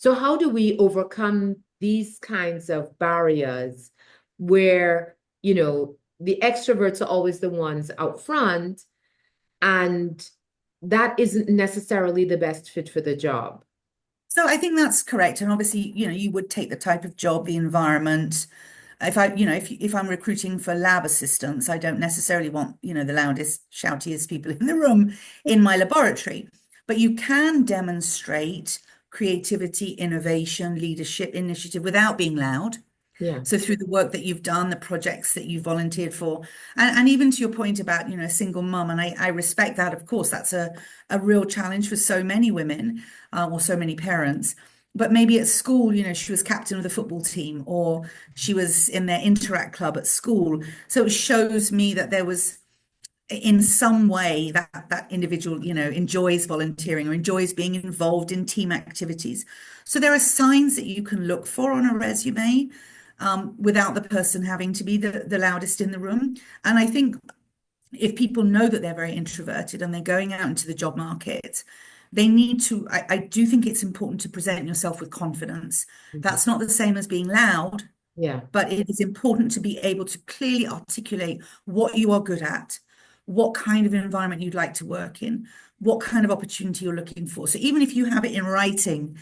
So how do we overcome these kinds of barriers where, the extroverts are always the ones out front, and that isn't necessarily the best fit for the job? So I think that's correct. And obviously, you would take the type of job, the environment. If I'm recruiting for lab assistants, I don't necessarily want, the loudest, shoutiest people in the room in my laboratory. But you can demonstrate creativity, innovation, leadership, initiative without being loud. Yeah. So through the work that you've done, the projects that you volunteered for, and even to your point about, a single mum, and I respect that, of course, that's a real challenge for so many women or so many parents. But maybe at school, she was captain of the football team or she was in their interact club at school. So it shows me that there was in some way that individual, enjoys volunteering or enjoys being involved in team activities. So there are signs that you can look for on a resume without the person having to be the loudest in the room. And I think if people know that they're very introverted and they're going out into the job market, they need to, I do think it's important to present yourself with confidence. Mhm. That's not the same as being loud, Yeah. but it is important to be able to clearly articulate what you are good at, what kind of environment you'd like to work in, what kind of opportunity you're looking for. So even if you have it in writing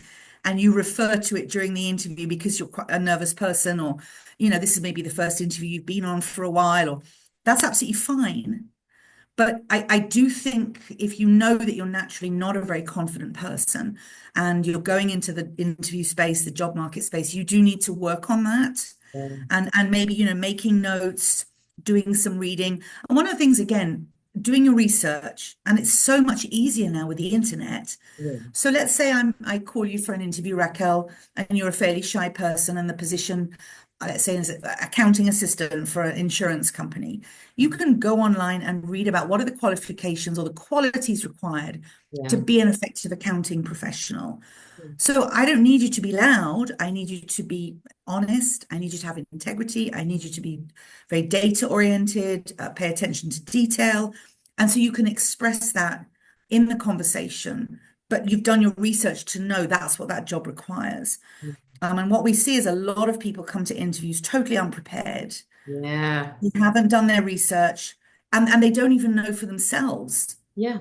and you refer to it during the interview because you're quite a nervous person, or, this is maybe the first interview you've been on for a while, or that's absolutely fine. But I do think if you know that you're naturally not a very confident person and you're going into the interview space, the job market space, you do need to work on that and maybe, making notes, doing some reading. And one of the things, again, doing your research, and it's so much easier now with the internet. Yeah. So let's say I call you for an interview, Raquel, and you're a fairly shy person, and the position, let's say, is accounting assistant for an insurance company. You can go online and read about what are the qualifications or the qualities required to Yeah. be an effective accounting professional. Yeah. So I don't need you to be loud. I need you to be honest. I need you to have integrity. I need you to be very data oriented, pay attention to detail. And so you can express that in the conversation, but you've done your research to know that's what that job requires. And what we see is a lot of people come to interviews totally unprepared. Yeah. They haven't done their research and they don't even know for themselves Yeah.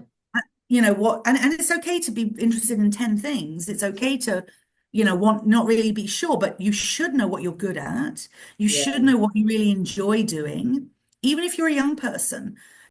what, and it's okay to be interested in 10 things. It's okay to, want not really be sure, but you should know what you're good at. You should Yeah. know what you really enjoy doing, even if you're a young person.